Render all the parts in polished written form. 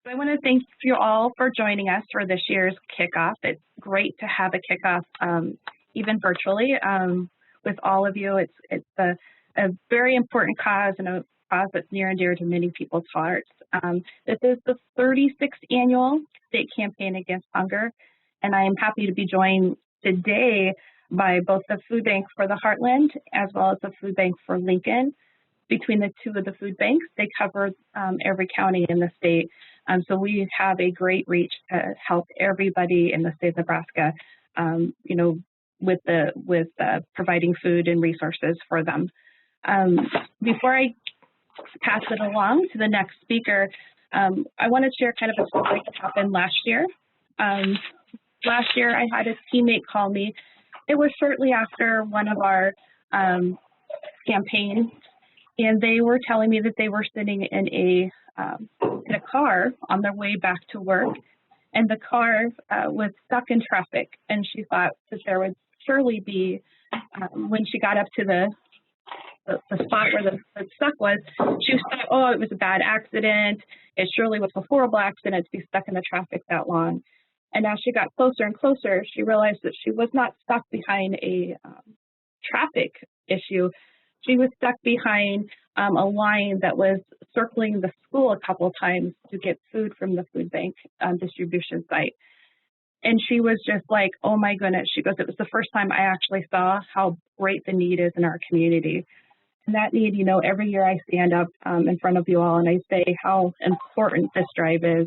So I want to thank you all for joining us for this year's kickoff. It's great to have a kickoff, even virtually, with all of you. It's a very important cause and a cause that's near and dear to many people's hearts. This is the 36th annual state campaign against hunger, and I am happy to be joined today by both the Food Bank for the Heartland as well as the Food Bank for Lincoln. Between the two of the food banks, they cover every county in the state. So we have a great reach to help everybody in the state of Nebraska, with providing food and resources for them. Before I pass it along to the next speaker, I want to share kind of a story that happened last year. Last year, I had a teammate call me. It was shortly after one of our campaigns, and they were telling me that they were sitting in a car on their way back to work, and the car was stuck in traffic. And she thought that there would surely be, when she got up to the spot where the stuck was, she thought, oh, it was a bad accident. It surely was a horrible accident to be stuck in the traffic that long. And as she got closer and closer, she realized that she was not stuck behind a traffic issue. She was stuck behind a line that was circling the school a couple of times to get food from the food bank distribution site. And she was just like, oh my goodness. She goes, it was the first time I actually saw how great the need is in our community. And that need, every year I stand up in front of you all and I say how important this drive is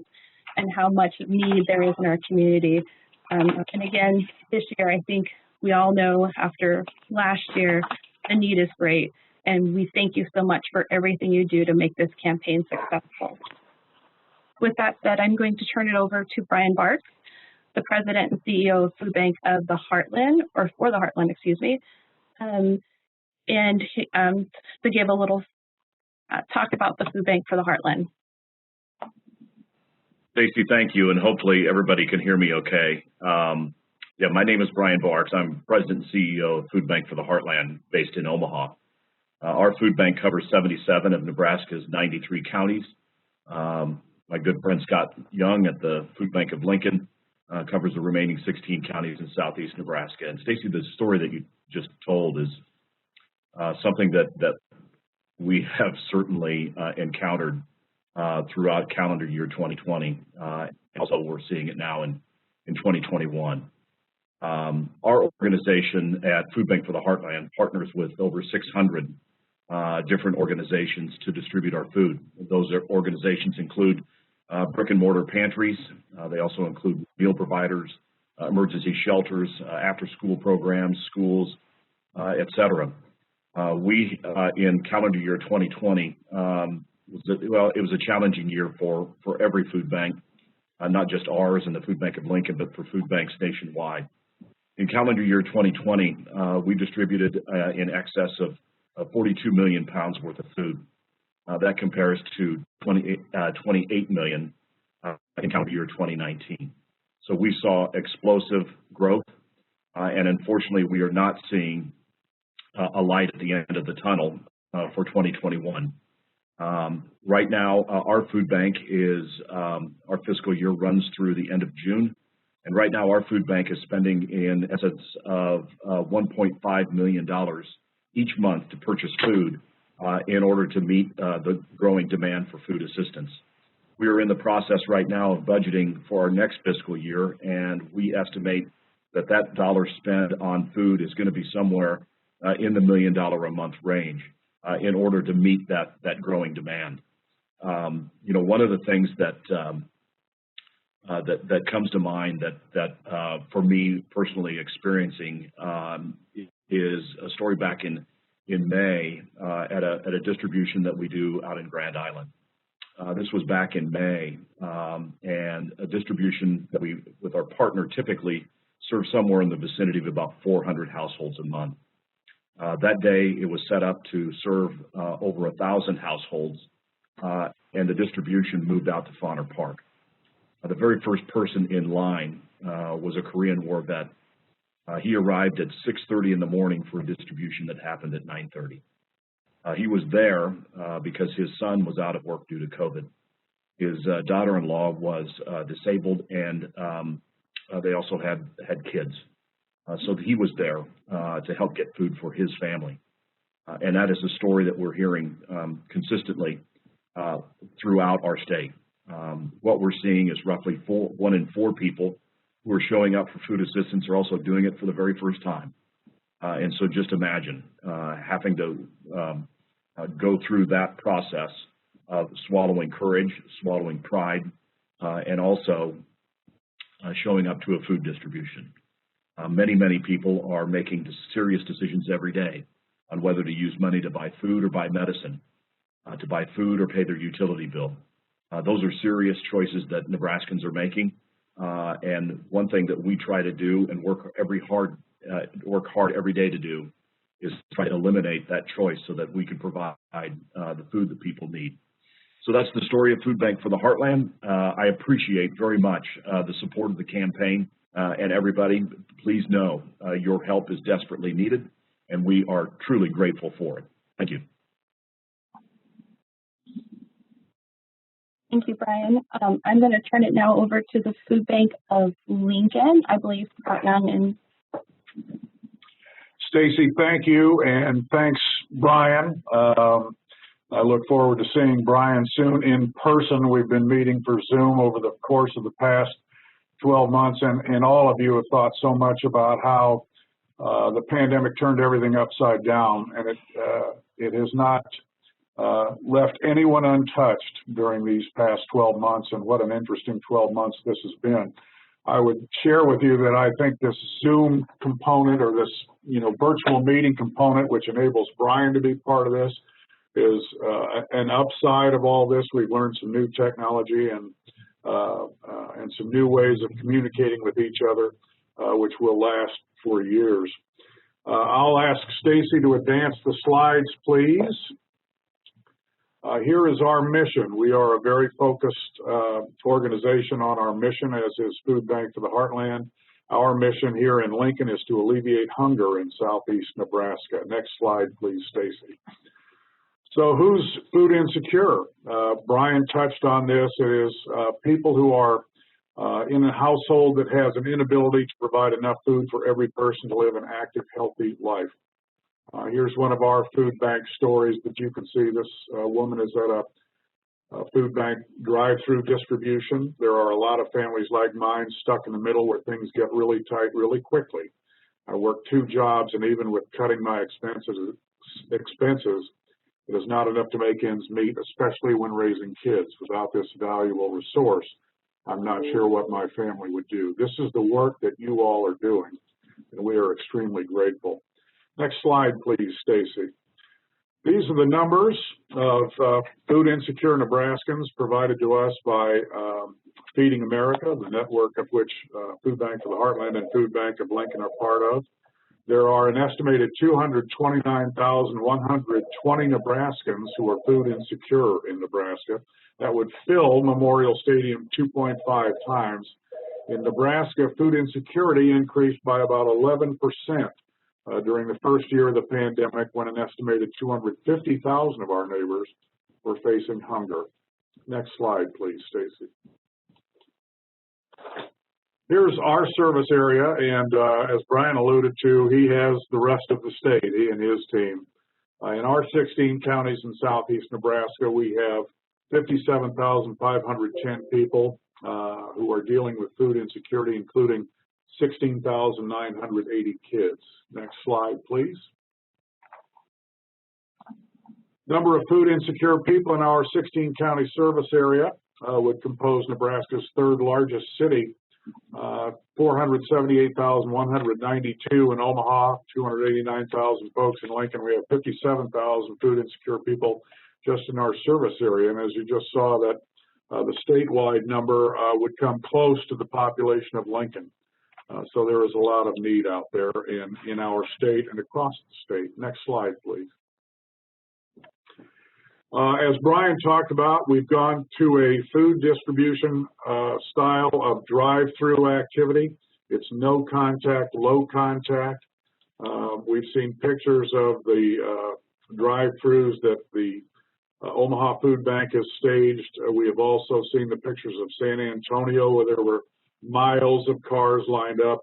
and how much need there is in our community. And again, this year, I think we all know after last year, the need is great, and we thank you so much for everything you do to make this campaign successful. With that said, I'm going to turn it over to Brian Barks, the President and CEO of Food Bank of the Heartland, or for the Heartland, excuse me, and to give a little talk about the Food Bank for the Heartland. Stacy, thank you, and hopefully everybody can hear me okay. My name is Brian Barks. I'm President and CEO of Food Bank for the Heartland, based in Omaha. Our food bank covers 77 of Nebraska's 93 counties. My good friend Scott Young at the Food Bank of Lincoln covers the remaining 16 counties in southeast Nebraska. And Stacy, the story that you just told is something that we have certainly encountered throughout calendar year 2020. Also, we're seeing it now in 2021. Our organization at Food Bank for the Heartland partners with over 600 different organizations to distribute our food. Those organizations include brick and mortar pantries. They also include meal providers, emergency shelters, after school programs, schools, et cetera. We, in calendar year 2020, it was a challenging year for every food bank, not just ours and the Food Bank of Lincoln, but for food banks nationwide. In calendar year 2020, we distributed in excess of 42 million pounds worth of food. That compares to 28 million in calendar year 2019. So we saw explosive growth, and unfortunately, we are not seeing a light at the end of the tunnel for 2021. Right now, our food bank is, our fiscal year runs through the end of June. And right now, our food bank is spending in essence of $1.5 million each month to purchase food in order to meet the growing demand for food assistance. We are in the process right now of budgeting for our next fiscal year, and we estimate that dollar spent on food is going to be somewhere in the $1 million a month range in order to meet that growing demand. One of the things that comes to mind that for me personally experiencing is a story back in May at a distribution that we do out in Grand Island. This was back in May, and a distribution that we, with our partner, typically serve somewhere in the vicinity of about 400 households a month. That day, it was set up to serve over 1,000 households, and the distribution moved out to Fauner Park. The very first person in line was a Korean War vet. He arrived at 6:30 in the morning for a distribution that happened at 9:30. He was there because his son was out of work due to COVID. His daughter-in-law was disabled, and they also had kids. So he was there to help get food for his family. And that is a story that we're hearing consistently throughout our state. What we're seeing is roughly 1 in 4 people who are showing up for food assistance are also doing it for the very first time. And so just imagine having to go through that process of swallowing courage, swallowing pride, and also showing up to a food distribution. Many people are making serious decisions every day on whether to use money to buy food or buy medicine, to buy food or pay their utility bill. Those are serious choices that Nebraskans are making. And one thing that we try to do and work hard every day to do is try to eliminate that choice so that we can provide the food that people need. So that's the story of Food Bank for the Heartland. I appreciate very much the support of the campaign, and everybody, please know your help is desperately needed, and we are truly grateful for it. Thank you. Thank you, Brian. I'm going to turn it now over to the Food Bank of Lincoln. I believe Scott Young and Stacy, thank you, and thanks, Brian. I look forward to seeing Brian soon in person. We've been meeting for Zoom over the course of the past 12 months, and all of you have thought so much about how the pandemic turned everything upside down, and it has not left anyone untouched during these past 12 months, and what an interesting 12 months this has been. I would share with you that I think this Zoom component, or this virtual meeting component, which enables Brian to be part of this, is an upside of all this. We've learned some new technology and some new ways of communicating with each other, which will last for years. I'll ask Stacy to advance the slides, please. Here is our mission. We are a very focused organization on our mission, as is Food Bank for the Heartland. Our mission here in Lincoln is to alleviate hunger in southeast Nebraska. Next slide, please, Stacy. So who's food insecure? Brian touched on this. It is people who are in a household that has an inability to provide enough food for every person to live an active, healthy life. Here's one of our food bank stories that you can see. This woman is at a food bank drive-through distribution. There are a lot of families like mine stuck in the middle where things get really tight really quickly. I work 2 jobs, and even with cutting my expenses, it is not enough to make ends meet, especially when raising kids. Without this valuable resource, I'm not sure what my family would do. This is the work that you all are doing, and we are extremely grateful. Next slide, please, Stacy. These are the numbers of food insecure Nebraskans provided to us by Feeding America, the network of which Food Bank for the Heartland and Food Bank of Lincoln are part of. There are an estimated 229,120 Nebraskans who are food insecure in Nebraska. That would fill Memorial Stadium 2.5 times. In Nebraska, food insecurity increased by about 11% during the first year of the pandemic, when an estimated 250,000 of our neighbors were facing hunger. Next slide, please, Stacy. Here's our service area, and as Brian alluded to, he has the rest of the state, he and his team. In our 16 counties in southeast Nebraska, we have 57,510 people who are dealing with food insecurity, including 16,980 kids. Next slide, please. Number of food insecure people in our 16 county service area would compose Nebraska's 3rd largest city. 478,192 in Omaha, 289,000 folks in Lincoln. We have 57,000 food insecure people just in our service area. And as you just saw, that the statewide number would come close to the population of Lincoln. So there is a lot of need out there in our state and across the state. Next slide, please. As Brian talked about, we've gone to a food distribution style of drive-through activity. It's no contact, low contact. We've seen pictures of the drive-throughs that the Omaha Food Bank is staged. We have also seen the pictures of San Antonio where there were miles of cars lined up.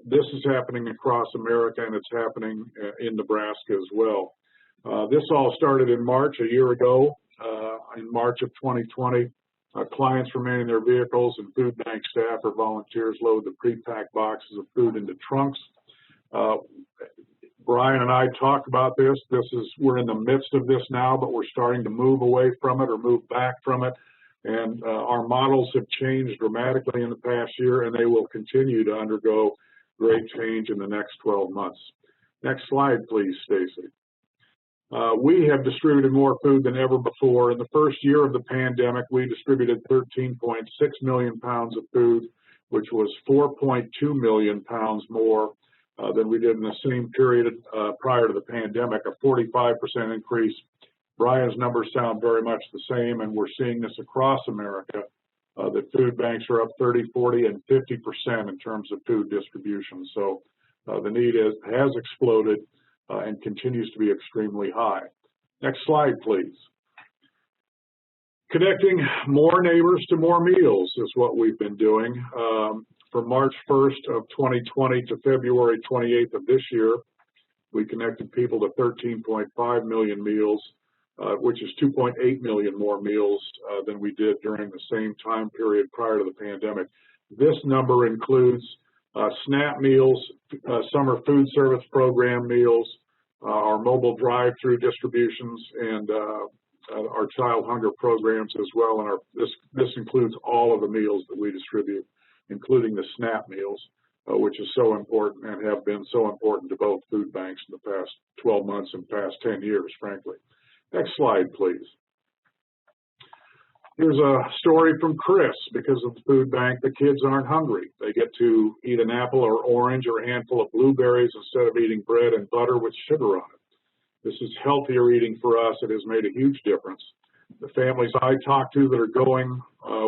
This is happening across America, and it's happening in Nebraska as well. This all started in March, a year ago, in March of 2020. Clients remain in their vehicles, and food bank staff or volunteers load the pre-packed boxes of food into trunks. Brian and I talked about this. We're in the midst of this now, but we're starting to move away from it or move back from it. And our models have changed dramatically in the past year, and they will continue to undergo great change in the next 12 months. Next slide, please, Stacy. We have distributed more food than ever before. In the first year of the pandemic, we distributed 13.6 million pounds of food, which was 4.2 million pounds more than we did in the same period prior to the pandemic, a 45% increase. Brian's numbers sound very much the same, and we're seeing this across America, that food banks are up 30, 40, and 50% in terms of food distribution. So the need has exploded and continues to be extremely high. Next slide, please. Connecting more neighbors to more meals is what we've been doing. From March 1st of 2020 to February 28th of this year, we connected people to 13.5 million meals, which is 2.8 million more meals than we did during the same time period prior to the pandemic. This number includes SNAP meals, summer food service program meals, our mobile drive-through distributions, and our child hunger programs as well. And this includes all of the meals that we distribute, including the SNAP meals, which is so important and have been so important to both food banks in the past 12 months and past 10 years, frankly. Next slide, please. Here's a story from Chris. Because of the food bank, the kids aren't hungry. They get to eat an apple or orange or a handful of blueberries instead of eating bread and butter with sugar on it. This is healthier eating for us. It has made a huge difference. The families I talk to that are going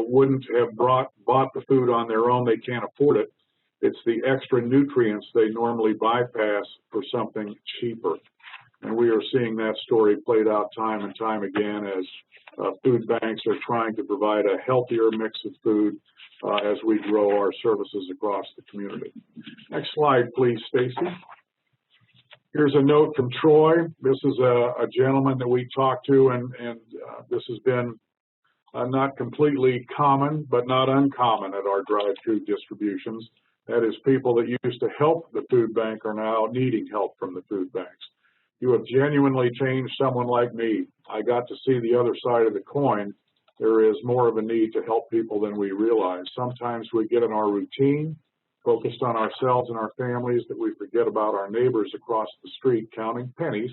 wouldn't have bought the food on their own. They can't afford it. It's the extra nutrients they normally bypass for something cheaper. And we are seeing that story played out time and time again as food banks are trying to provide a healthier mix of food as we grow our services across the community. Next slide, please, Stacy. Here's a note from Troy. This is a gentleman that we talked to, and this has been not completely common, but not uncommon at our drive-through distributions. That is, people that used to help the food bank are now needing help from the food banks. You have genuinely changed someone like me. I got to see the other side of the coin. There is more of a need to help people than we realize. Sometimes we get in our routine, focused on ourselves and our families, that we forget about our neighbors across the street counting pennies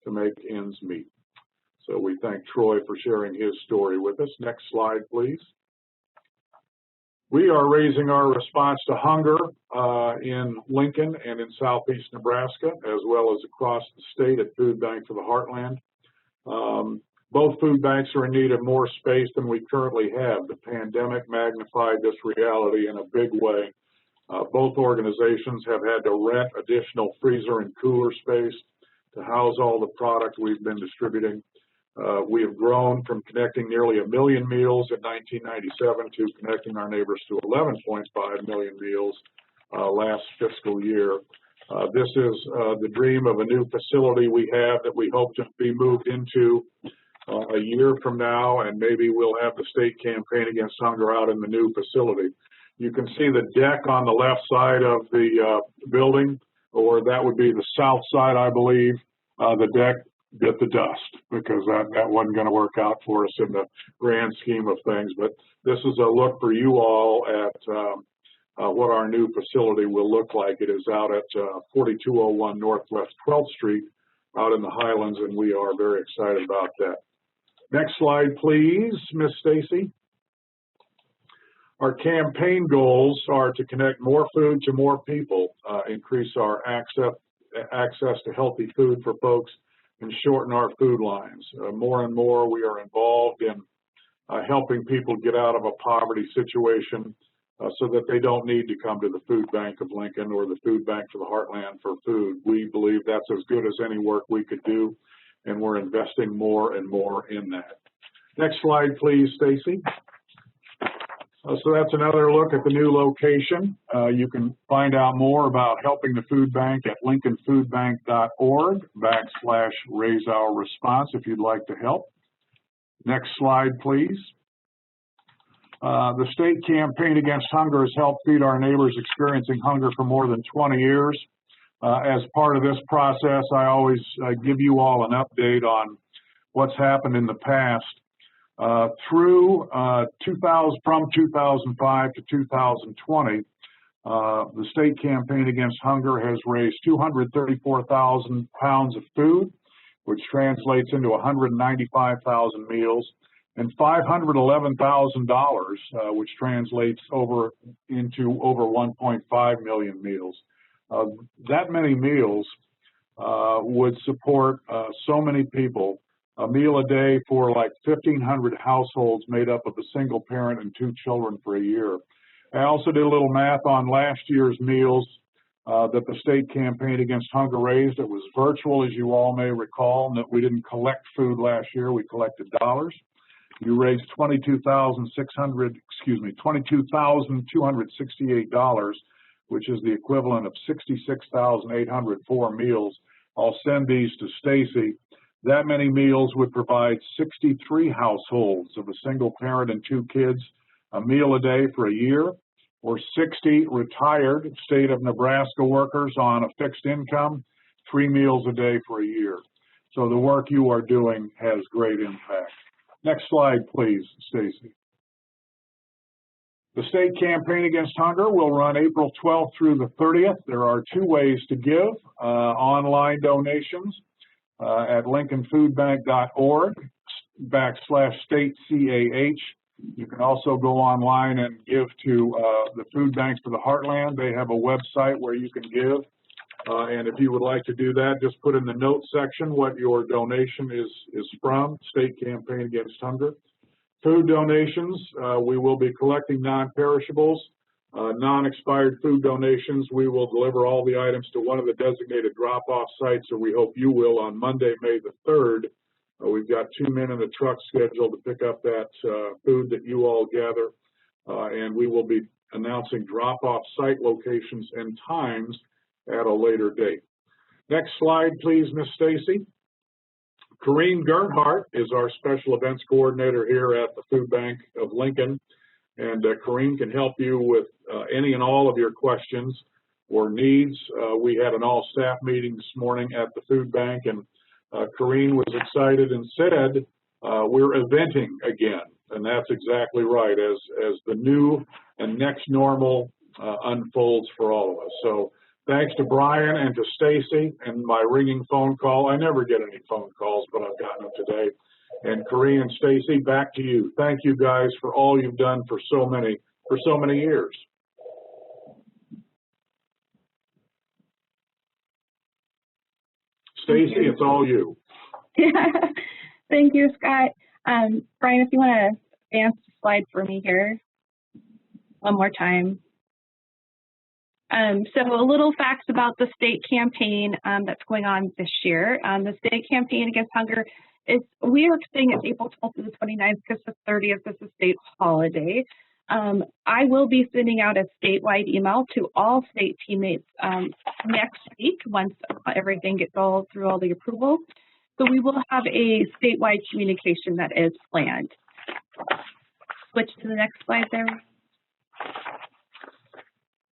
to make ends meet. So we thank Troy for sharing his story with us. Next slide, please. We are raising our response to hunger in Lincoln and in southeast Nebraska, as well as across the state at Food Bank for the Heartland. Both food banks are in need of more space than we currently have. The pandemic magnified this reality in a big way. Both organizations have had to rent additional freezer and cooler space to house all the product we've been distributing. We have grown from connecting nearly 1 million meals in 1997 to connecting our neighbors to 11.5 million meals last fiscal year. This is the dream of a new facility we have that we hope to be moved into a year from now, and maybe we'll have the state campaign against hunger out in the new facility. You can see the deck on the left side of the building, or that would be the south side, I believe. The deck bit the dust because that wasn't going to work out for us in the grand scheme of things. But this is a look for you all at what our new facility will look like. It is out at 4201 Northwest 12th Street out in the Highlands, and we are very excited about that. Next slide, please, Miss Stacy. Our campaign goals are to connect more food to more people, increase our access to healthy food for folks, and shorten our food lines. More and more we are involved in helping people get out of a poverty situation so that they don't need to come to the Food Bank of Lincoln or the Food Bank for the Heartland for food. We believe that's as good as any work we could do. and we're investing more and more in that. Next slide, please, Stacy. So that's another look at the new location. You can find out more about helping the food bank at lincolnfoodbank.org/raiseourresponse if you'd like to help. Next slide, please. The state campaign against hunger has helped feed our neighbors experiencing hunger for more than 20 years. As part of this process, I always give you all an update on what's happened in the past. From 2005 to 2020, the state campaign against hunger has raised 234,000 pounds of food, which translates into 195,000 meals, and $511,000, which translates into over 1.5 million meals. That many meals would support so many people. A meal a day for like 1,500 households made up of a single parent and 2 children for a year. I also did a little math on last year's meals that the state campaign against hunger raised. It was virtual, as you all may recall, and that we didn't collect food last year, we collected dollars. You raised $22,268, which is the equivalent of 66,804 meals. I'll send these to Stacy. That many meals would provide 63 households of a single parent and 2 kids a meal a day for a year, or 60 retired state of Nebraska workers on a fixed income, 3 meals a day for a year. So the work you are doing has great impact. Next slide, please, Stacy. The state campaign against hunger will run April 12th through the 30th. There are 2 ways to give: online donations at lincolnfoodbank.org/state-CAH. You can also go online and give to the Food Banks for the Heartland. They have a website where you can give. And if you would like to do that, just put in the notes section what your donation is from, State Campaign Against Hunger. Food donations, we will be collecting non-perishables. Non-expired food donations, we will deliver all the items to one of the designated drop-off sites, or we hope you will, on Monday, May the 3rd. We've got 2 men in the truck scheduled to pick up that food that you all gather, and we will be announcing drop-off site locations and times at a later date. Next slide, please, Ms. Stacy. Corrine Gernhardt is our special events coordinator here at the Food Bank of Lincoln, and Corrine can help you with any and all of your questions or needs. We had an all-staff meeting this morning at the Food Bank, and Corrine was excited and said, we're eventing again, and that's exactly right, as the new and next normal unfolds for all of us. So thanks to Brian and to Stacy and my ringing phone call. I never get any phone calls, but I've gotten them today. And Corrine and Stacy, back to you. Thank you guys for all you've done for so many years. Stacy, it's all you. Thank you, Scott. Brian, if you want to advance the slide for me here one more time. So a little facts about the state campaign that's going on this year. The state campaign against hunger we are saying it's April 12th to the 29th because the 30th is a state holiday. I will be sending out a statewide email to all state teammates next week once everything gets through all the approvals. So we will have a statewide communication that is planned. Switch to the next slide there.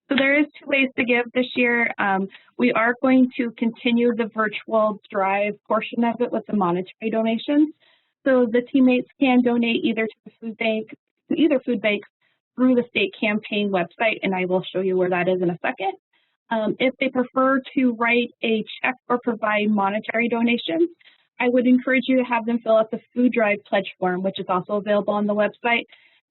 So there is 2 ways to give this year. We are going to continue the virtual drive portion of it with the monetary donations. So the teammates can donate either to the food bank, to either food banks through the state campaign website, and I will show you where that is in a second. If they prefer to write a check or provide monetary donations, I would encourage you to have them fill out the food drive pledge form, which is also available on the website.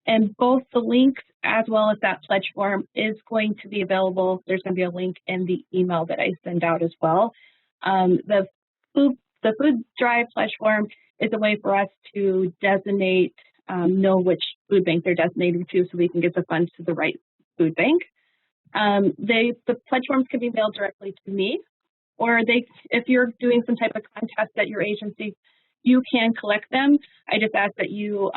And both the links as well as that pledge form is going to be available. There's going to be a link in the email that I send out as well. The food drive pledge form is a way for us to designate, know which food bank they're designating to so we can get the funds to the right food bank. The pledge forms can be mailed directly to me, or if you're doing some type of contest at your agency, you can collect them. I just ask that you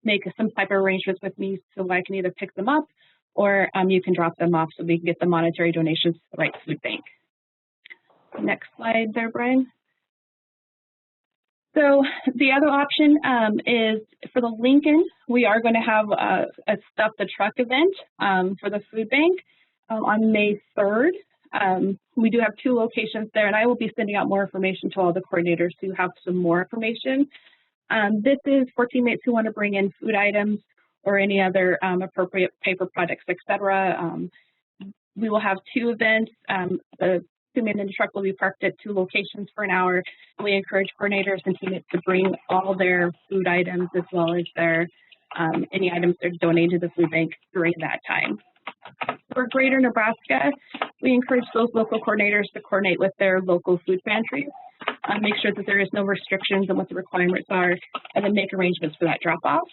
make some type of arrangements with me so I can either pick them up or you can drop them off so we can get the monetary donations to the right food bank. Next slide there, Brian. So the other option is for the Lincoln, we are going to have a Stuff the Truck event for the food bank on May 3rd. We do have 2 locations there, and I will be sending out more information to all the coordinators who have some more information. This is for teammates who want to bring in food items or any other appropriate paper products, etc. We will have 2 events. The 2-man in the truck will be parked at 2 locations for an hour. We encourage coordinators and teammates to bring all their food items as well as their any items they're donating to the food bank during that time. For Greater Nebraska, we encourage those local coordinators to coordinate with their local food pantries, make sure that there is no restrictions on what the requirements are, and then make arrangements for that drop-off.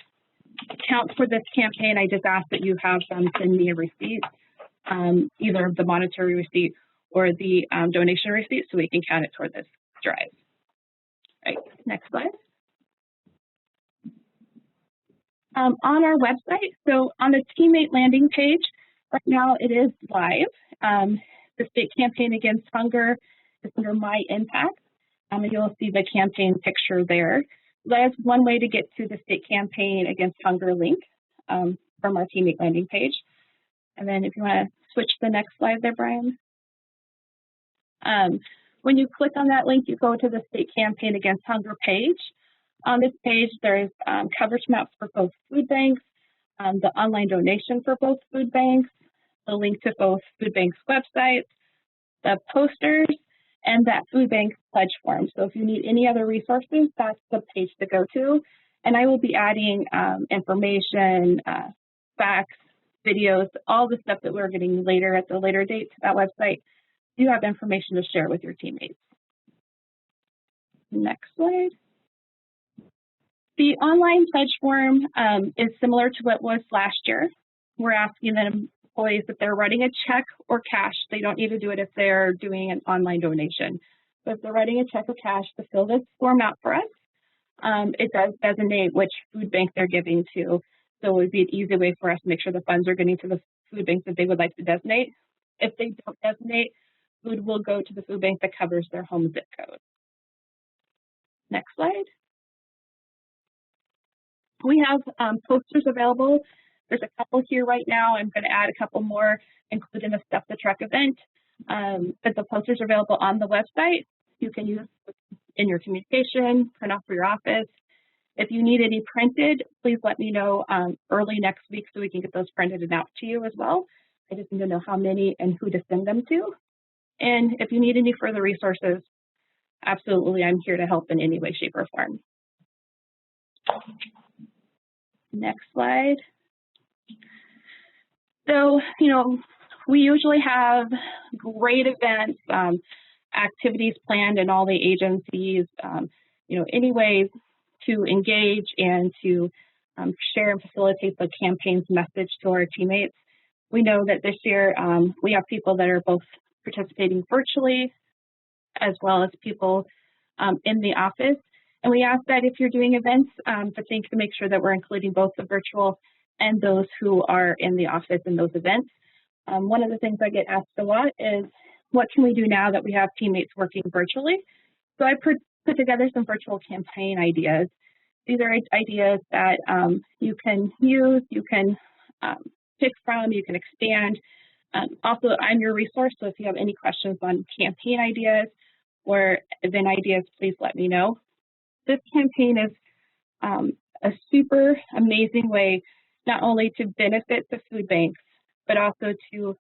Count for this campaign, I just ask that you have them send me a receipt, either the monetary receipt or the donation receipt, so we can count it toward this drive. All right, next slide. On our website, so on the teammate landing page, right now it is live. The state campaign against hunger is under My Impact, and you'll see the campaign picture there. That's one way to get to the state campaign against hunger link from our teammate landing page. And then if you want to switch to the next slide there, Brian. When you click on that link, you go to the state campaign against hunger page. On this page, there's coverage maps for both food banks, the online donation for both food banks, the link to both food banks' websites, the posters, and that food bank pledge form. So if you need any other resources, that's the page to go to. And I will be adding information, facts, videos, all the stuff that we're getting later at the later date to that website. You have information to share with your teammates. Next slide. The online pledge form is similar to what was last year. We're asking the employees if they're writing a check or cash. They don't need to do it if they're doing an online donation. But if they're writing a check or cash, to fill this form out for us. It does designate which food bank they're giving to. So it would be an easy way for us to make sure the funds are getting to the food banks that they would like to designate. If they don't designate, food will go to the food bank that covers their home zip code. Next slide. We have posters available. There's a couple here right now. I'm going to add a couple more, including the Stuff the Truck event. But the posters are available on the website. You can use in your communication, print off for your office. If you need any printed, please let me know early next week so we can get those printed and out to you as well. I just need to know how many and who to send them to. And if you need any further resources, absolutely, I'm here to help in any way, shape, or form. Next slide. So, we usually have great events, activities planned in all the agencies, any way to engage and to share and facilitate the campaign's message to our teammates. We know that this year we have people that are both participating virtually as well as people in the office. And we ask that if you're doing events, to make sure that we're including both the virtual and those who are in the office in those events. One of the things I get asked a lot is, what can we do now that we have teammates working virtually? So I put together some virtual campaign ideas. These are ideas that you can use, you can pick from, you can expand. Also, I'm your resource, so if you have any questions on campaign ideas or event ideas, please let me know. This campaign is a super amazing way not only to benefit the food banks, but also to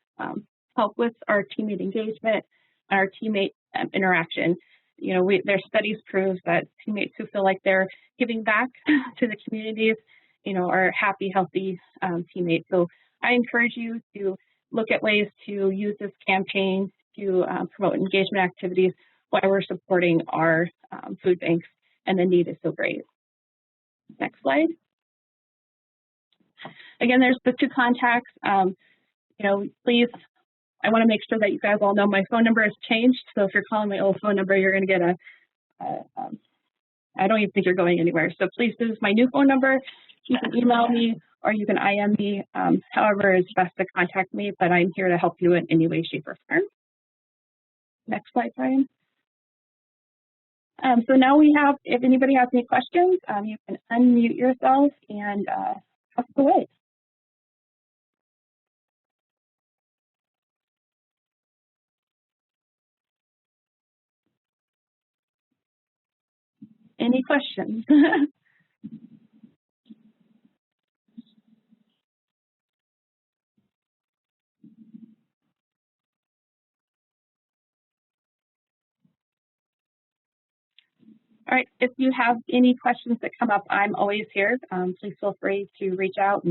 help with our teammate engagement and our teammate interaction. There's studies prove that teammates who feel like they're giving back to the communities, are happy, healthy teammates. So I encourage you to look at ways to use this campaign to promote engagement activities while we're supporting our food banks, and the need is so great. Next slide. Again, there's the 2 contacts. Please I want to make sure that you guys all know my phone number has changed. So if you're calling my old phone number, you're going to get I don't even think you're going anywhere. So please, this is my new phone number. You can email me or you can IM me, however is best to contact me, but I'm here to help you in any way, shape, or form. Next slide, Brian. So now we have, if anybody has any questions, you can unmute yourself and ask away. Any questions? All right, if you have any questions that come up, I'm always here. Please feel free to reach out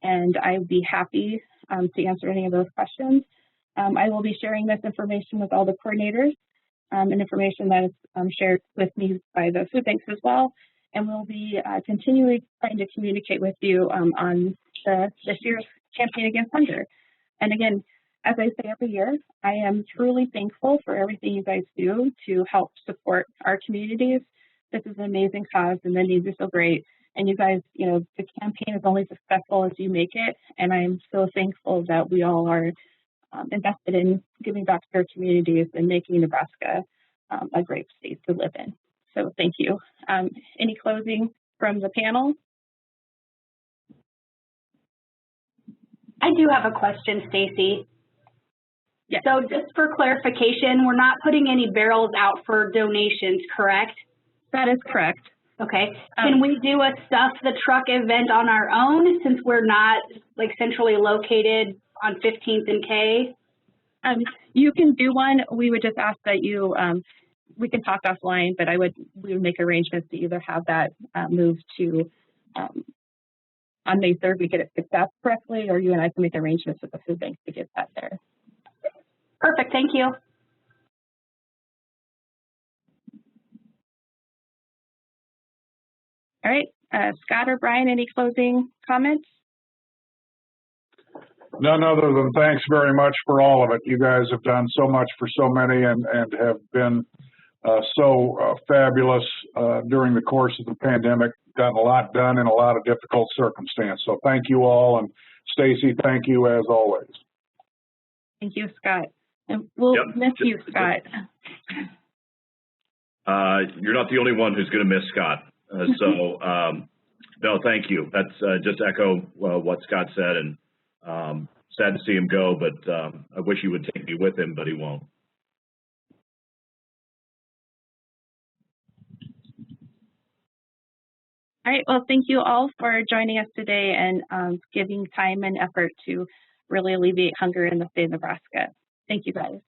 and I'd be happy to answer any of those questions. I will be sharing this information with all the coordinators and information that is shared with me by the food banks as well. And we'll be continually trying to communicate with you on this year's campaign against hunger. And again, as I say every year, I am truly thankful for everything you guys do to help support our communities. This is an amazing cause and the needs are so great. And you guys, you know, the campaign is only successful as you make it. And I'm so thankful that we all are invested in giving back to our communities and making Nebraska a great state to live in. So thank you. Any closing from the panel? I do have a question, Stacy. Yes. So just for clarification, we're not putting any barrels out for donations, correct? That is correct. Okay. Can we do a stuff the truck event on our own since we're not like centrally located on 15th and K? You can do one. We would just ask that you, we can talk offline, but we would make arrangements to either have that moved to on May 3rd, we get it picked up correctly, or you and I can make arrangements with the food bank to get that there. Perfect. Thank you. All right. Scott or Brian, any closing comments? None other than thanks very much for all of it. You guys have done so much for so many and have been so fabulous during the course of the pandemic. Gotten a lot done in a lot of difficult circumstances. So thank you all. And Stacy, thank you as always. Thank you, Scott. And we'll miss you, Scott. You're not the only one who's going to miss Scott. No, thank you. That's just echo what Scott said, and sad to see him go, but I wish he would take me with him, but he won't. All right, well, thank you all for joining us today and giving time and effort to really alleviate hunger in the state of Nebraska. Thank you, guys.